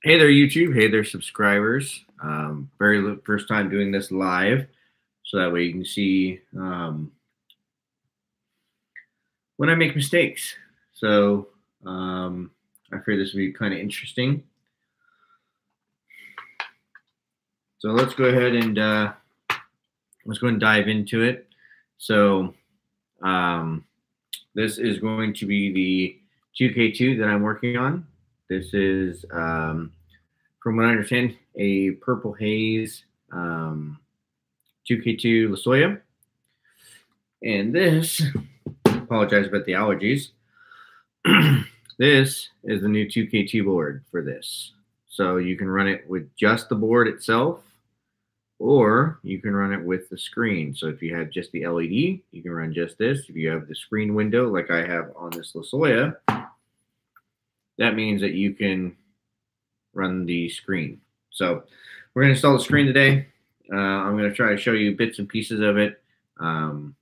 Hey there, YouTube. Hey there, subscribers. First time doing this live, so that way you can see when I make mistakes. So I figured this would be kind of interesting. So let's go ahead and dive into it. So this is going to be the 2K2 that I'm working on. This is, from what I understand, a purple haze 2K2 Lasoya. And this, apologize about the allergies. This is the new 2K2 board for this. So you can run it with just the board itself, or you can run it with the screen. So if you have just the LED, you can run just this. If you have the screen window, like I have on this Lasoya, that means that you can run the screen. So we're going to install the screen today. I'm going to try to show you bits and pieces of it and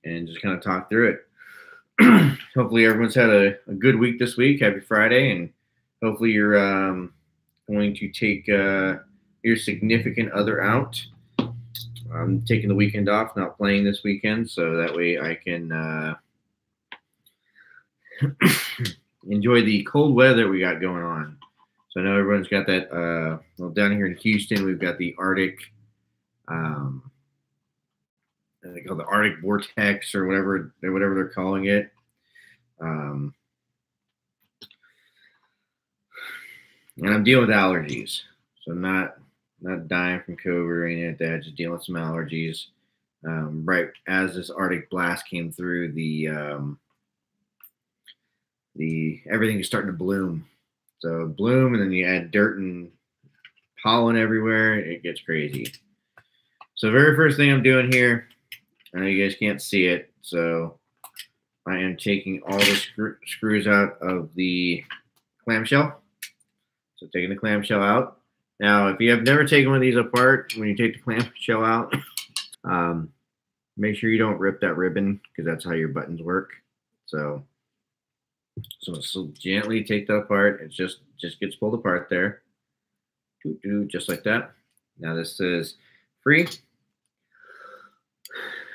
just kind of talk through it. Hopefully everyone's had a good week this week. Happy Friday. And hopefully you're going to take your significant other out. I'm taking the weekend off, not playing this weekend, so that way I can enjoy the cold weather we got going on. So I know everyone's got that. Well, down here in Houston, we've got the Arctic, they call the Arctic vortex or whatever they're calling it. And I'm dealing with allergies, so not dying from COVID or anything like that. Just dealing with some allergies. Right as this Arctic blast came through, the everything is starting to bloom. So bloom, and then you add dirt and pollen everywhere. It gets crazy. So the very first thing I'm doing here, I know you guys can't see it, so I am taking all the screws out of the clamshell. So taking the clamshell out. Now, if you have never taken one of these apart, when you take the clamshell out, make sure you don't rip that ribbon, because that's how your buttons work. So gently take that apart. It just gets pulled apart there. Just like that. Now this is free.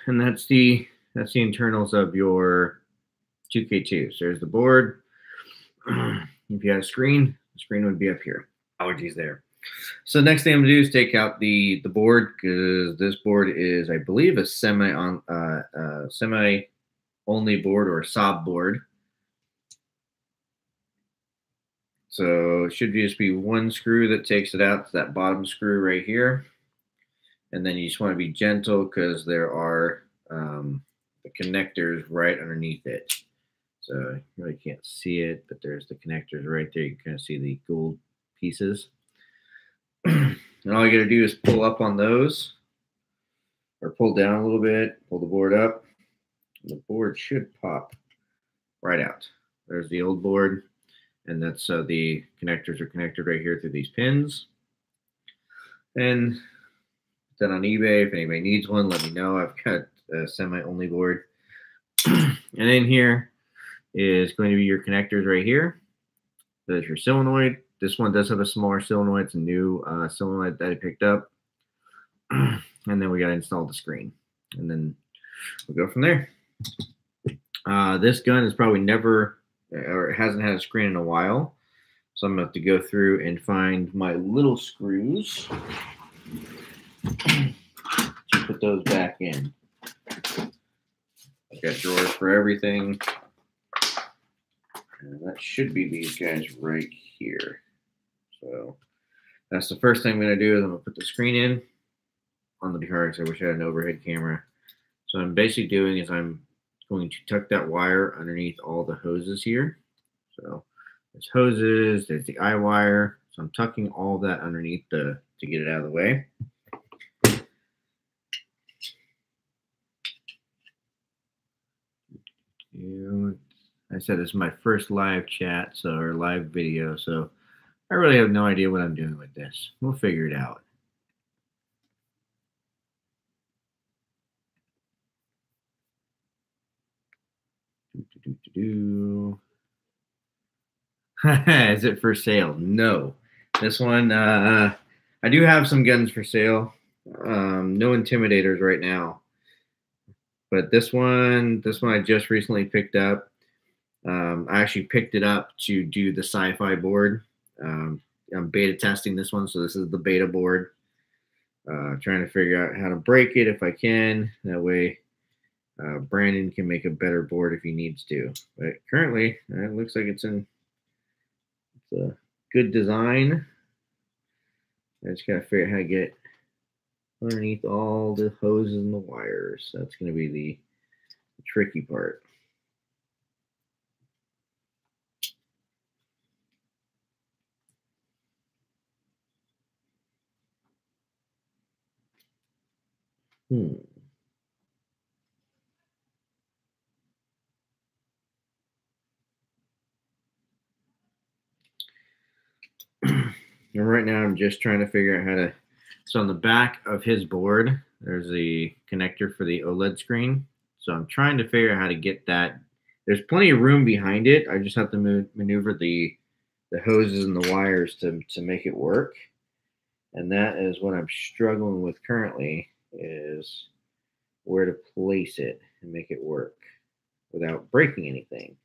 And that's the internals of your 2K2. So there's the board. If you had a screen, the screen would be up here. Allergies there. So next thing I'm gonna do is take out the board, because this board is, I believe, a semi only board, or a sob board. So it should just be one screw that takes it out. It's that bottom screw right here. And then you just want to be gentle, because there are the connectors right underneath it. So you really can't see it, but there's the connectors right there. You can kind of see the gold pieces. And all you got to do is pull up on those, or pull down a little bit, pull the board up. The board should pop right out. There's the old board, and that's the connectors are connected right here through these pins. And then on eBay, if anybody needs one, let me know. I've got a semi-only board. And in here is going to be your connectors right here. There's your solenoid. This one does have a smaller solenoid. It's a new solenoid that I picked up. And then we got to install the screen. And then we'll go from there. This gun is probably never, or it hasn't had a screen in a while. So I'm going to have to go through and find my little screws to put those back in. I've got drawers for everything. And that should be these guys right here. So that's the first thing I'm going to do, is I'm going to put the screen in on the cards. I wish I had an overhead camera. So what I'm basically doing is I'm going to tuck that wire underneath all the hoses here. So there's hoses, there's the eye wire. So I'm tucking all that underneath to get it out of the way. I said it's my first live chat, or live video, so I really have no idea what I'm doing with this. We'll figure it out. Is it for sale? No, This one, I do have some guns for sale. No Intimidators right now, but this one I just recently picked up. I actually picked it up to do the Sci-fi board. I'm beta testing this one, so this is the beta board. Trying to figure out how to break it if I can. That way, Brandon can make a better board if he needs to. But currently, it looks like it's a good design. I just gotta figure out how to get underneath all the hoses and the wires. That's gonna be the tricky part. Hmm. And right now, I'm just trying to figure out how to. So on the back of his board, there's a connector for the OLED screen. So I'm trying to figure out how to get that. There's plenty of room behind it. I just have to maneuver the hoses and the wires to make it work. And that is what I'm struggling with currently is where to place it and make it work without breaking anything.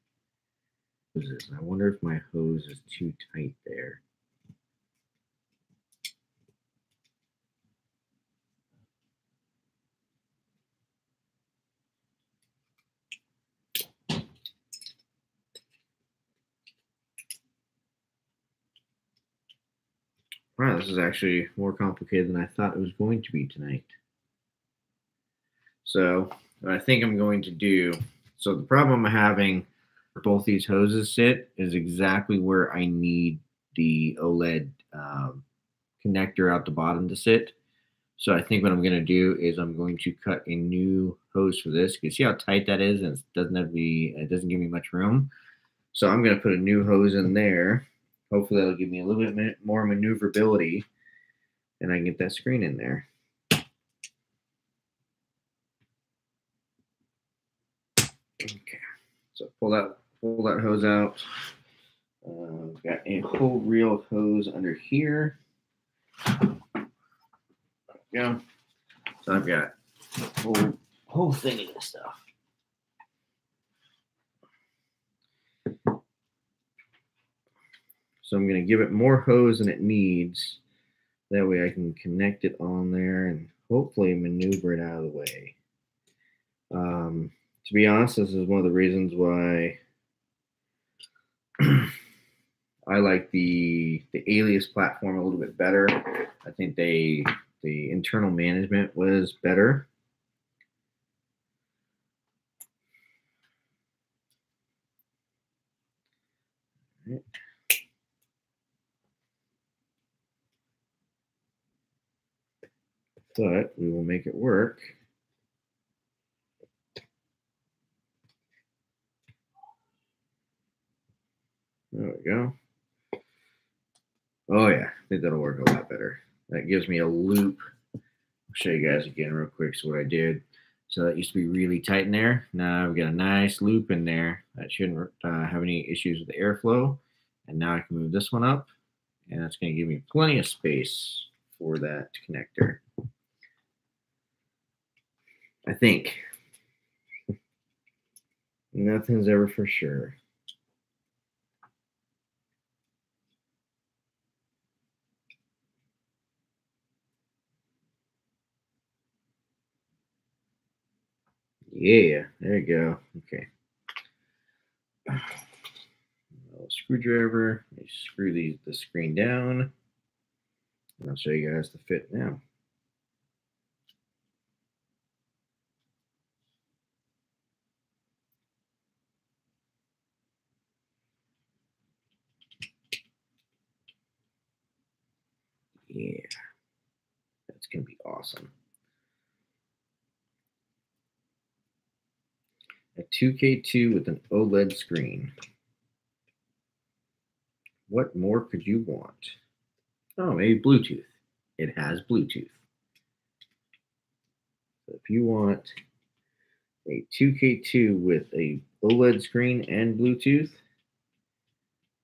I wonder if my hose is too tight there. Wow, this is actually more complicated than I thought it was going to be tonight. So, what I think I'm going to do, so the problem I'm having where both these hoses sit is exactly where I need the OLED connector out the bottom to sit. So I think what I'm going to do is I'm going to cut a new hose for this. You see how tight that is, and it doesn't give me much room. So I'm going to put a new hose in there. Hopefully that'll give me a little bit more maneuverability, and I can get that screen in there. Okay, so pull that hose out. Got a whole reel hose under here. Yeah. So I've got a whole thing of this stuff. So I'm going to give it more hose than it needs. That way I can connect it on there and hopefully maneuver it out of the way. To be honest, this is one of the reasons why I like the Alias platform a little bit better. I think the internal management was better. But we will make it work. There we go. Oh yeah, I think that'll work a lot better. That gives me a loop. I'll show you guys again real quick. So what I did, so that used to be really tight in there. Now I've got a nice loop in there. That shouldn't have any issues with the airflow. And now I can move this one up, and that's going to give me plenty of space for that connector. I think. Nothing's ever for sure. Yeah, there you go. Okay. Screwdriver. Screw the screen down. And I'll show you guys the fit now. Yeah, that's gonna be awesome. A 2K2 with an OLED screen. What more could you want? Oh, maybe Bluetooth. It has Bluetooth. So if you want a 2K2 with a OLED screen and Bluetooth,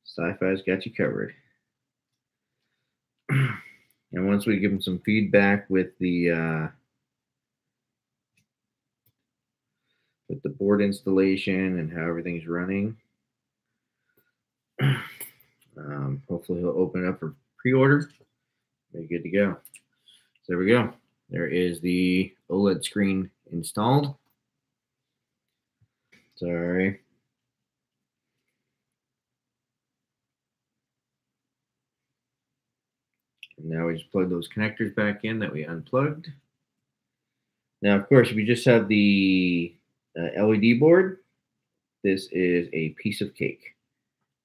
Sci-Fi's got you covered. And once we give them some feedback with the board installation and how everything's running, hopefully he'll open it up for pre-order. We're good to go. So there we go. There is the OLED screen installed. Sorry. And now we just plug those connectors back in that we unplugged. Now, of course, if you just have the LED board, this is a piece of cake.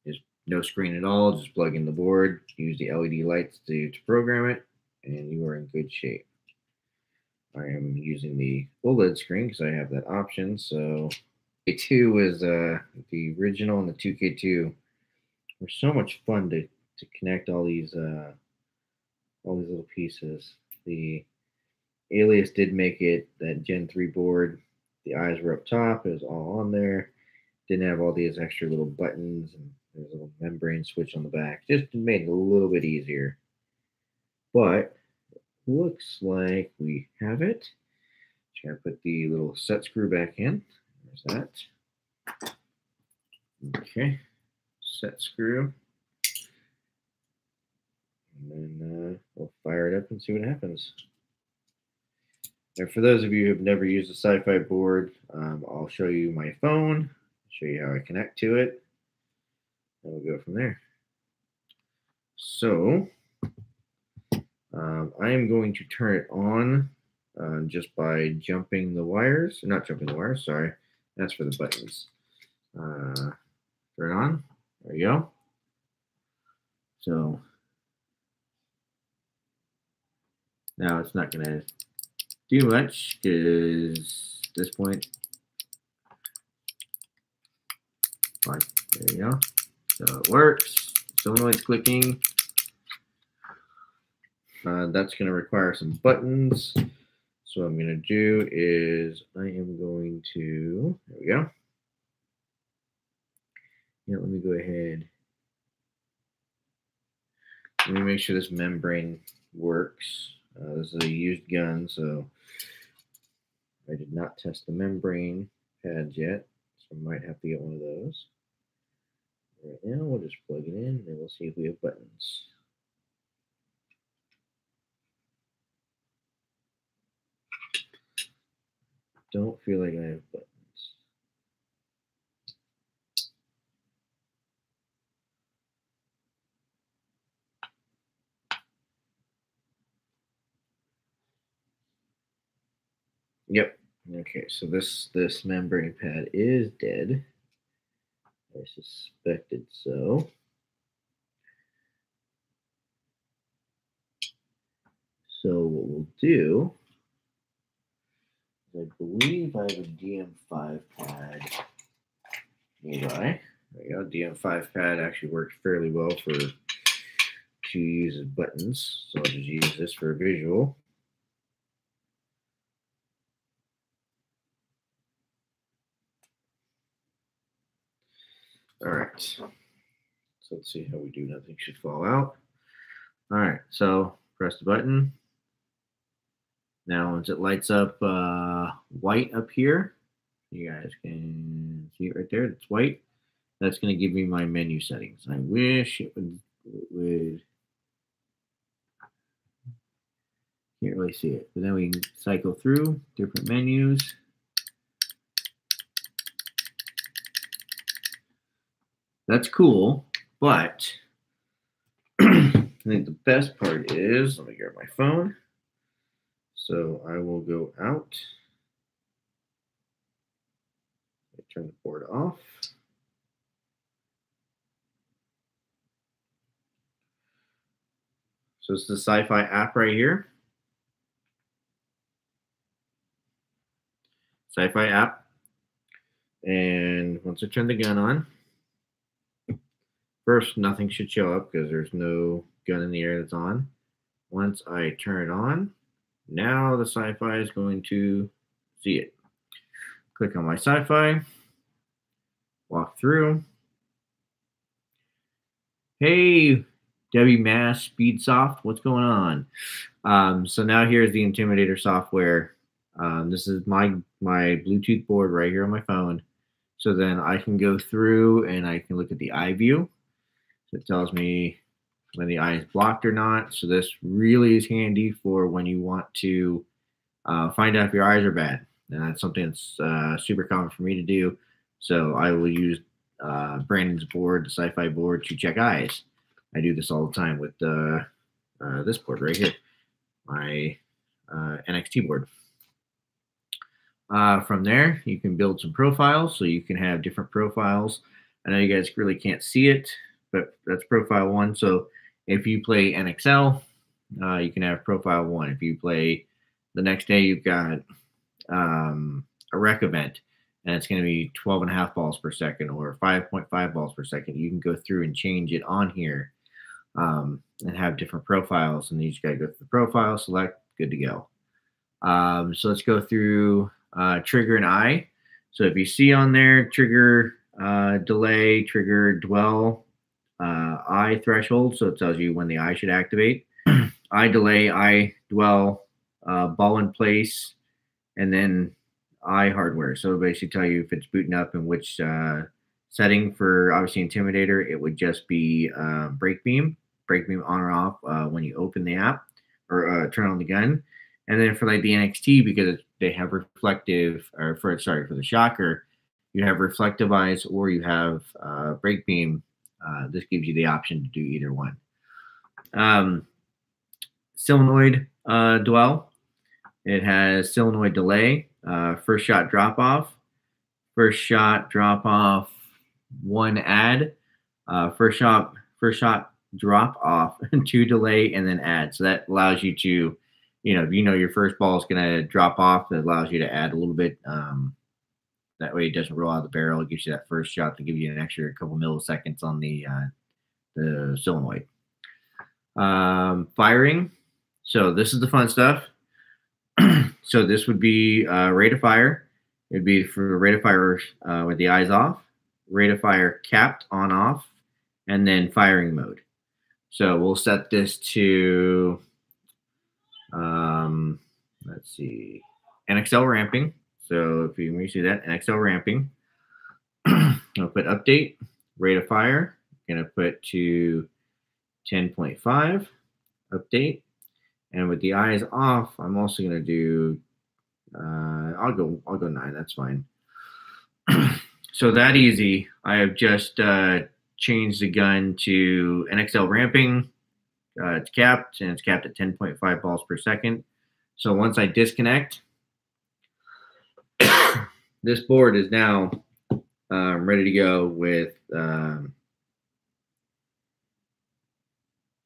There's no screen at all. Just plug in the board, use the LED lights to program it, and you are in good shape. I am using the OLED screen because I have that option. So K2 is the original, and the 2K2 were so much fun to connect all these little pieces. The Alias did make it that Gen 3 board. The eyes were up top. It was all on there. Didn't have all these extra little buttons, and there's a little membrane switch on the back. Just made it a little bit easier. But looks like we have it. Just gotta put the little set screw back in. There's that. Okay, set screw. And then we'll fire it up and see what happens. And for those of you who have never used a Sci-fi board, I'll show you my phone, show you how I connect to it, and we'll go from there. So I am going to turn it on just by jumping the wires. Not jumping the wires, sorry. That's for the buttons. Turn it on. There you go. So now it's not going to do much because at this point, fine. There you go. So it works. So noise clicking. That's going to require some buttons. So what I'm going to do is I am going to, there we go. Yeah, let me go ahead. Let me make sure this membrane works. This is a used gun, so I did not test the membrane pads yet, so I might have to get one of those. Right now, we'll just plug it in, and we'll see if we have buttons. Don't feel like I have buttons. Yep. Okay, so this membrane pad is dead. I suspected so. So what we'll do, I believe I have a DM5 pad nearby. There you go. DM5 pad actually works fairly well to use as buttons. So I'll just use this for a visual. All right. So let's see how we do. Nothing should fall out. All right. So press the button. Now, once it lights up white up here, you guys can see it right there. It's white. That's going to give me my menu settings. I wish it would. Can't really see it, but then we can cycle through different menus. That's cool, but I think the best part is, let me grab my phone. So I will go out. Turn the board off. So it's the Sci-fi app right here. Sci-fi app. And once I turn the gun on, first nothing should show up because there's no gun in the air that's on. Once I turn it on, now the Sci-fi is going to see it. Click on my Sci-fi, walk through. Hey, Debbie Mass, Speedsoft, what's going on? So now here's the Intimidator software. This is my Bluetooth board right here on my phone. So then I can go through and I can look at the eye view. So it tells me when the eye is blocked or not. So this really is handy for when you want to find out if your eyes are bad. And that's something that's super common for me to do. So I will use Brandon's board, the Sci-fi board, to check eyes. I do this all the time with this board right here, my NXT board. From there, you can build some profiles, so you can have different profiles. I know you guys really can't see it, but that's profile 1. So if you play NXL, you can have profile 1. If you play the next day, you've got a rec event, and it's going to be 12.5 balls per second or 5.5 balls per second. You can go through and change it on here and have different profiles. And you just got to go through the profile, select, good to go. So let's go through trigger and eye. So if you see on there, trigger delay, trigger dwell, eye threshold. So it tells you when the eye should activate. Eye delay, eye dwell, ball in place, and then eye hardware. So basically tell you if it's booting up and which setting. For obviously Intimidator, it would just be brake beam on or off when you open the app or turn on the gun. And then for like the NXT, because they have reflective, or for the shocker, you have reflective eyes or you have brake beam. This gives you the option to do either one. Solenoid dwell. It has solenoid delay, first shot drop off, 1 add, first shot drop off, 2 delay, and then add. So that allows you to, if your first ball is going to drop off, that allows you to add a little bit. That way it doesn't roll out of the barrel. It gives you that first shot to give you an extra couple milliseconds on the solenoid. Firing. So this is the fun stuff. So this would be rate of fire. It'd be for rate of fire with the eyes off, rate of fire capped on off, and then firing mode. So we'll set this to, let's see, NXL ramping. So if you can see that, NXL ramping. I'll put update, rate of fire. I'm going to put to 10.5, update. And with the eyes off, I'm also going to do, I'll go 9. That's fine. So that easy. I have just changed the gun to NXL ramping. It's capped, and it's capped at 10.5 balls per second. So once I disconnect, this board is now ready to go with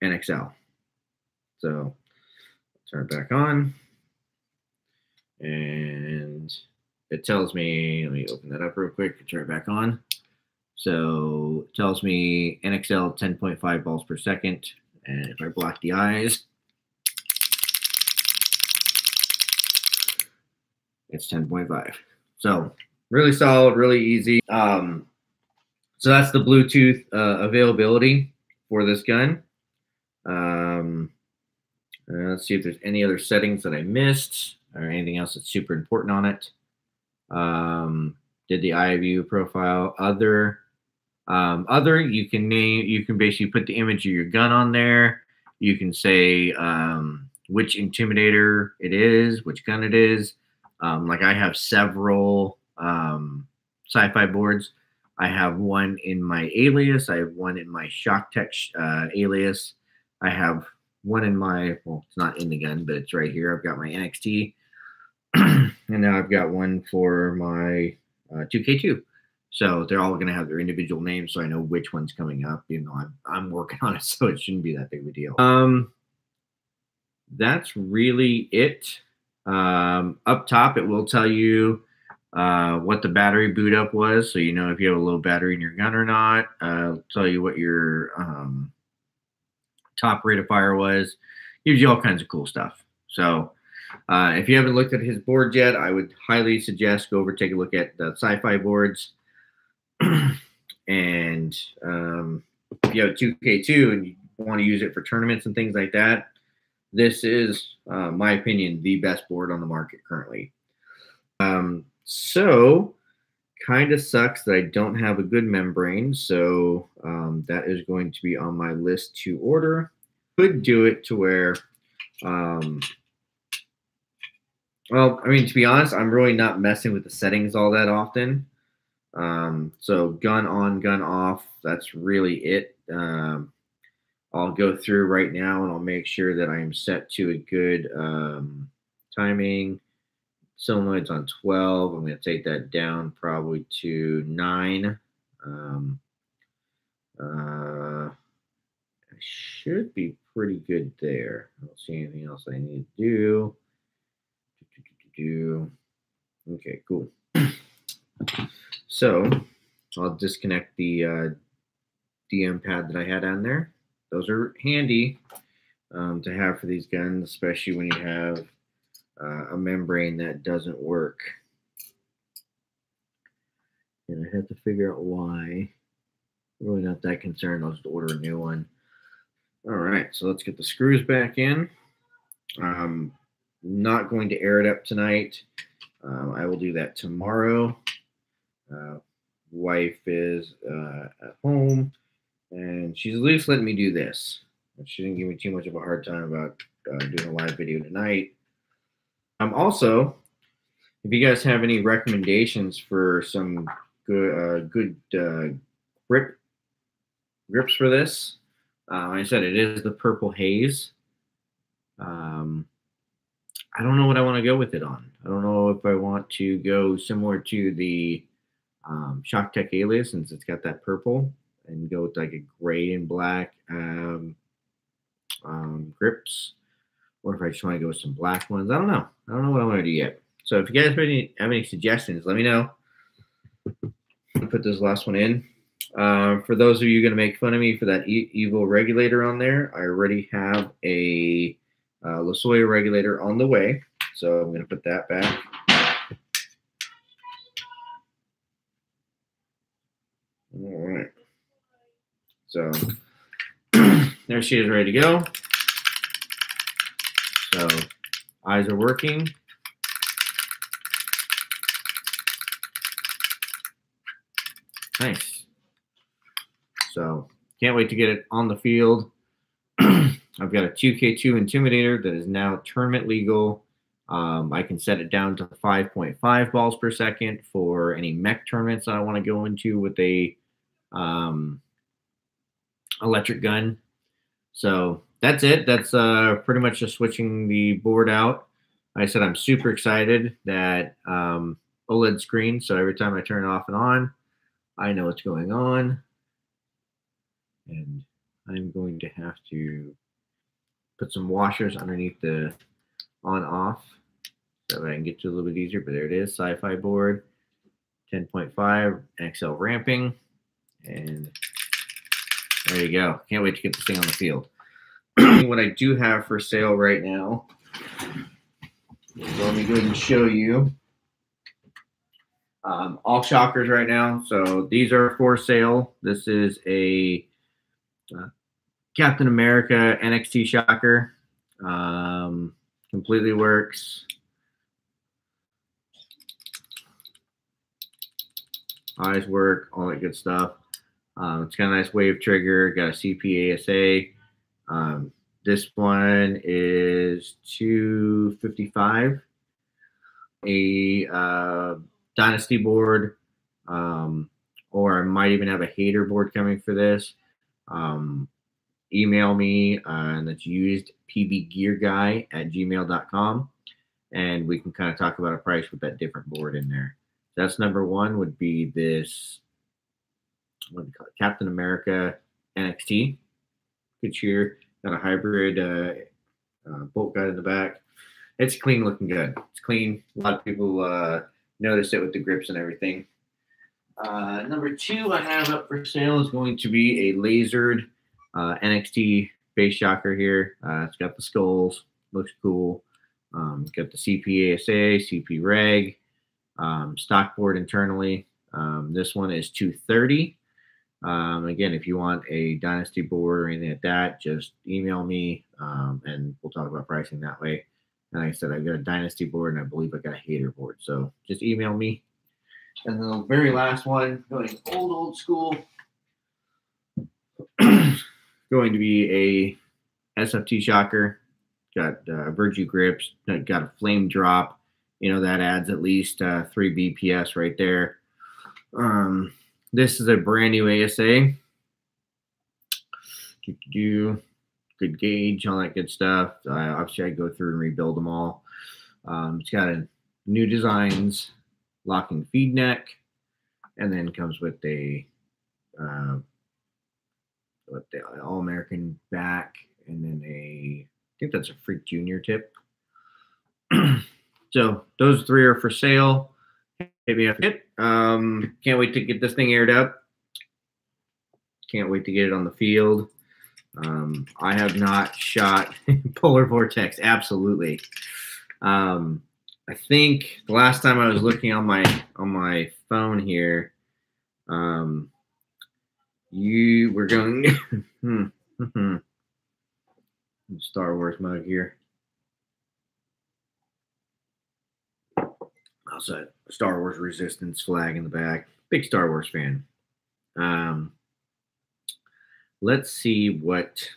NXL. So turn it back on, and it tells me, let me open that up real quick, turn it back on. So it tells me NXL 10.5 balls per second. And if I block the eyes, it's 10.5. So really solid, really easy. So that's the Bluetooth availability for this gun. Let's see if there's any other settings that I missed or anything else that's super important on it. Did the eye view profile. Other, you can basically put the image of your gun on there. You can say which Intimidator it is, which gun it is. Like I have several Sci-fi boards. I have one in my alias. I have one in my Shock Tech alias. I have one in my, well, it's not in the gun, but it's right here. I've got my NXT. And now I've got one for my 2K2. So they're all going to have their individual names, so I know which one's coming up. I'm working on it, so it shouldn't be that big of a deal. That's really it. Up top, it will tell you what the battery boot up was, so you know if you have a low battery in your gun or not. It'll tell you what your top rate of fire was. Gives you all kinds of cool stuff. So if you haven't looked at his board yet, I would highly suggest go over take a look at the Sci-fi boards. And if you have a 2K2 and you want to use it for tournaments and things like that, this is, my opinion, the best board on the market currently. So kind of sucks that I don't have a good membrane, so that is going to be on my list to order. Could do it to where, well, I mean, to be honest, I'm really not messing with the settings all that often. So gun on, gun off, that's really it. I'll go through right now and I'll make sure that I am set to a good timing. Solenoid's on 12. I'm going to take that down probably to 9. I should be pretty good there. I don't see anything else I need to do. Okay, cool. So I'll disconnect the DM pad that I had on there. Those are handy to have for these guns, especially when you have a membrane that doesn't work. And I have to figure out why. I'm really not that concerned. I'll just order a new one. All right, so let's get the screws back in. I'm not going to air it up tonight. I will do that tomorrow. Wife is at home, and she's at least letting me do this. She didn't give me too much of a hard time about doing a live video tonight. Also, if you guys have any recommendations for some good grips for this, like I said, it is the Purple Haze. I don't know what I want to go with it on. I don't know if I want to go similar to the Shock Tech Alias, since it's got that purple, and go with like a gray and black grips, or if I just want to go with some black ones. I don't know. I don't know what I want to do yet. So if you guys have any suggestions, let me know. I'll put this last one in. For those of you going to make fun of me for that evil regulator on there, I already have a Lasoya regulator on the way. So I'm going to put that back. All right. So there she is, ready to go. So eyes are working. Nice. So can't wait to get it on the field. I've got a 2K2 Intimidator that is now tournament legal. I can set it down to 5.5 balls per second for any mech tournaments that I want to go into with a electric gun. So that's it. That's pretty much just switching the board out. Like I said, I'm super excited that OLED screen, so every time I turn it off and on, I know what's going on. And I'm going to have to put some washers underneath the on-off so that I can get to it a little bit easier. But there it is, Sci-fi board, 10.5 XL ramping, and there you go. Can't wait to get this thing on the field. What I do have for sale right now, let me go ahead and show you. All shockers right now. So these are for sale. This is a Captain America NXT shocker. Completely works. Eyes work, all that good stuff. It's got a nice wave trigger, got a CP ASA. This one is $255. A Dynasty board, or I might even have a hater board coming for this. Email me, and that's usedpbgearguy@gmail.com, and we can kind of talk about a price with that different board in there. That's number one. Would be this, what do you call it, Captain America NXT. Good cheer. Got a hybrid bolt guide in the back. It's clean looking good. It's clean. A lot of people notice it with the grips and everything. Number two I have up for sale is going to be a lasered NXT base shocker here. It's got the skulls. Looks cool. Got the CP ASA, CP reg, stock board internally. This one is $230. Again, if you want a Dynasty board or anything like that, just email me and we'll talk about pricing that way. And like I said, I got a Dynasty board and I believe I got a Hater board. So just email me. And the very last one, going old school, going to be a SFT shocker. Got Virtue grips, got a flame drop. You know, that adds at least 3 BPS right there. This is a brand new ASA. Good gauge, all that good stuff. Obviously, I go through and rebuild them all. It's got a new designs, locking feed neck, and then comes with the All-American back, and then I think that's a Freak Junior tip. So those 3 are for sale. Hit me up. Can't wait to get this thing aired up. Can't wait to get it on the field. I have not shot Polar Vortex. Absolutely. I think the last time I was looking on my phone here, you were going Star Wars mug here. Also, Star Wars Resistance flag in the back. Big Star Wars fan. Let's see what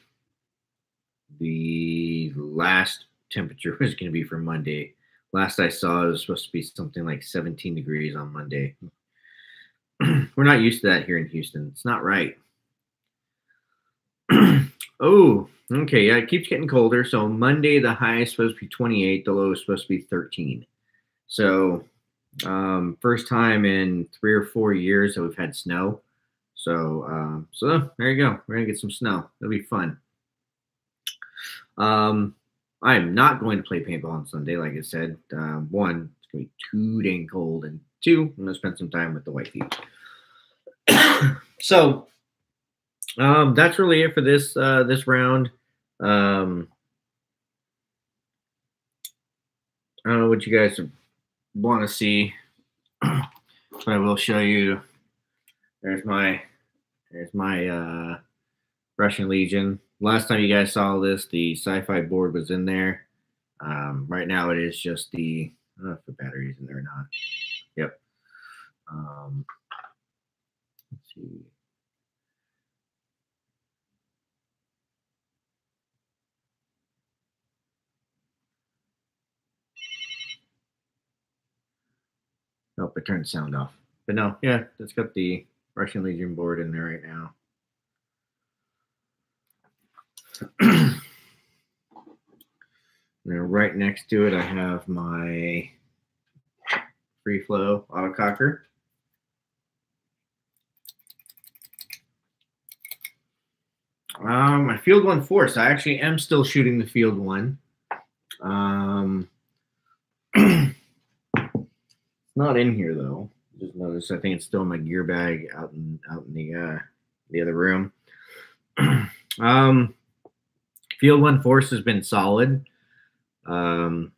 the last temperature was going to be for Monday. Last I saw, it was supposed to be something like 17 degrees on Monday. We're not used to that here in Houston. It's not right. Oh, okay. Yeah, it keeps getting colder. So Monday, the high is supposed to be 28. The low is supposed to be 13. So first time in 3 or 4 years that we've had snow. So there you go. We're going to get some snow. It'll be fun. I am not going to play paintball on Sunday, like I said. 1, it's going to be too dang cold. And 2, I'm going to spend some time with the wifey. So that's really it for this round. I don't know what you guys want to see, but I will show you. There's my Russian Legion. Last time you guys saw this, the Sci-fi board was in there. Right now it is just the, I don't know if the battery's in there or not. Yep. Let's see. Nope, I turned the sound off. But no, yeah, it's got the Russian Legion board in there right now. And then right next to it, I have my Free Flow autococker. My Field 1 Force. I actually am still shooting the Field 1. Not in here though. Just noticed. I think it's still in my gear bag out in the other room. Field 1 Force has been solid. I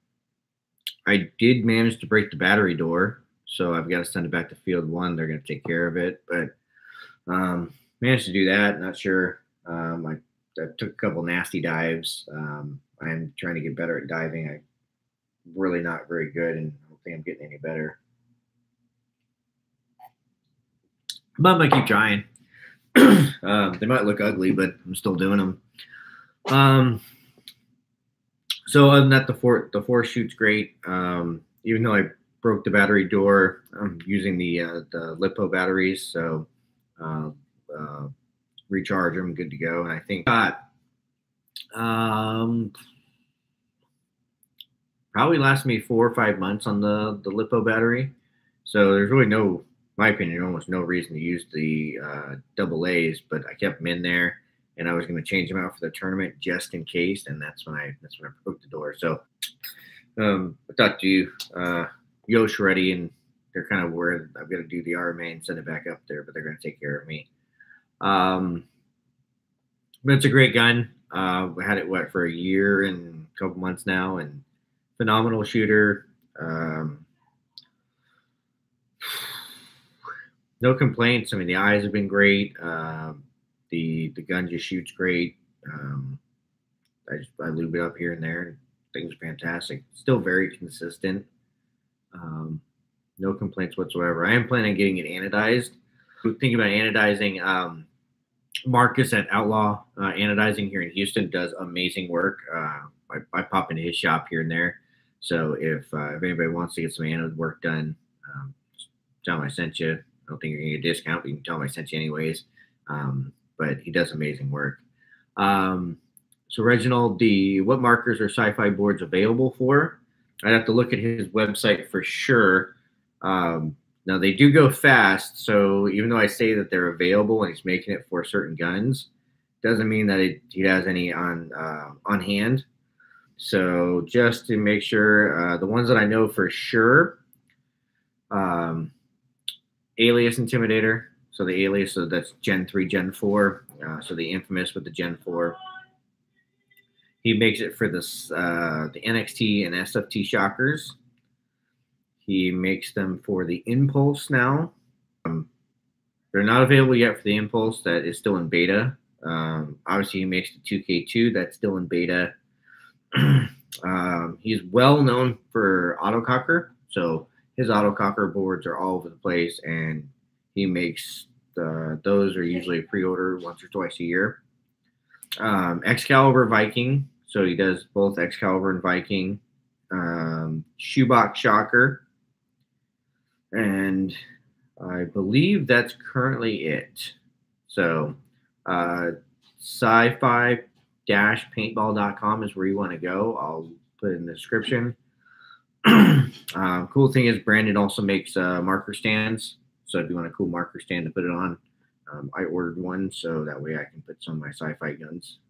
did manage to break the battery door, so I've got to send it back to Field 1. They're going to take care of it, but managed to do that. Not sure. I took a couple nasty dives. I'm trying to get better at diving. I'm really not very good, and I don't think I'm getting any better. But I'm going to keep trying. They might look ugly, but I'm still doing them. So other than that, the force shoots great. Even though I broke the battery door, I'm using the LiPo batteries, so recharge them, good to go. And I think probably lasts me 4 or 5 months on the LiPo battery. So there's really no, in my opinion, almost no reason to use the double A's, but I kept them in there. And I was going to change them out for the tournament just in case, and that's when I broke the door. So I talked to Yosh ready, and they're kind of worried I've got to do the RMA and send it back up there, but they're going to take care of me. But it's a great gun. I had it for a year and a couple months now, and phenomenal shooter. no complaints. I mean, the eyes have been great. The gun just shoots great. I lube it up here and there. And things are fantastic. Still very consistent. No complaints whatsoever. I am planning on getting it anodized. Thinking about anodizing. Marcus at Outlaw Anodizing here in Houston does amazing work. I pop into his shop here and there. So if anybody wants to get some anode work done, tell him I sent you. I don't think you're going to get a discount, but you can tell him I sent you anyways. But he does amazing work. So Reginald, what markers are Sci-fi boards available for? I'd have to look at his website for sure. Now they do go fast, so even though I say that they're available and he's making it for certain guns, doesn't mean that he has any on hand. So just to make sure, the ones that I know for sure, Alias Intimidator. So the Alias, so that's Gen 3, Gen 4. So the infamous with the Gen 4. He makes it for this the NXT and SFT shockers. He makes them for the Impulse now. They're not available yet for the Impulse. That is still in beta. Obviously, he makes the 2K2. That's still in beta. He's well known for autococker. So his autococker boards are all over the place. And he makes those are usually a pre-order once or twice a year. Excalibur Viking. So he does both Excalibur and Viking. Shoebox Shocker. And I believe that's currently it. So sci-fi-paintball.com is where you want to go. I'll put it in the description. Cool thing is Brandon also makes marker stands. So if you want a cool marker stand to put it on, I ordered one so that way I can put some of my sci-fi guns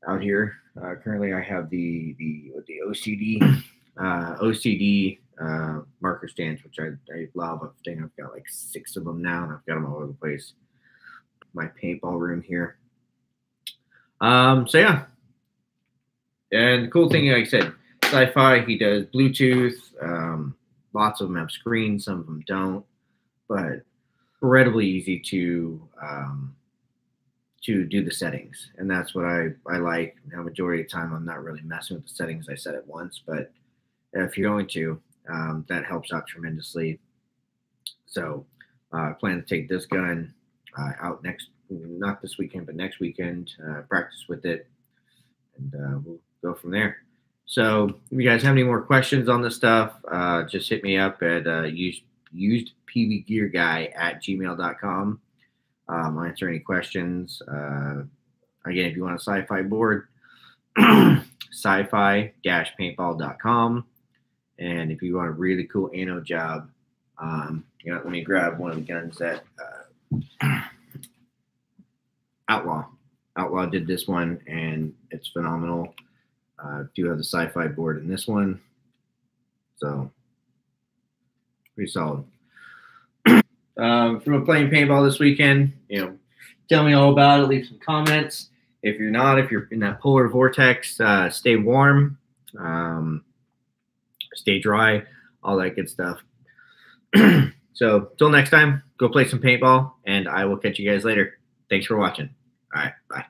out here. Currently I have the OCD marker stands, which I love. I think I've got like 6 of them now, and I've got them all over the place. My paintball room here. So yeah, and the cool thing, like I said, Sci-fi, he does Bluetooth. Lots of them have screens, some of them don't, but incredibly easy to do the settings, and that's what I like. Now, majority of the time, I'm not really messing with the settings. I set it once, but if you're going to, that helps out tremendously. So I plan to take this gun out not this weekend, but next weekend, practice with it, and we'll go from there. So if you guys have any more questions on this stuff, just hit me up at usedpvgearguy@gmail.com. I'll answer any questions. Again, if you want a sci-fi board, sci-fi-paintball.com. And if you want a really cool anode job, let me grab one of the guns that Outlaw did this one, and it's phenomenal. Do have the sci-fi board in this one, so pretty solid. From playing paintball this weekend, tell me all about it. Leave some comments. If you're in that polar vortex, stay warm, stay dry, all that good stuff. So till next time, go play some paintball, and I will catch you guys later. Thanks for watching. All right, bye.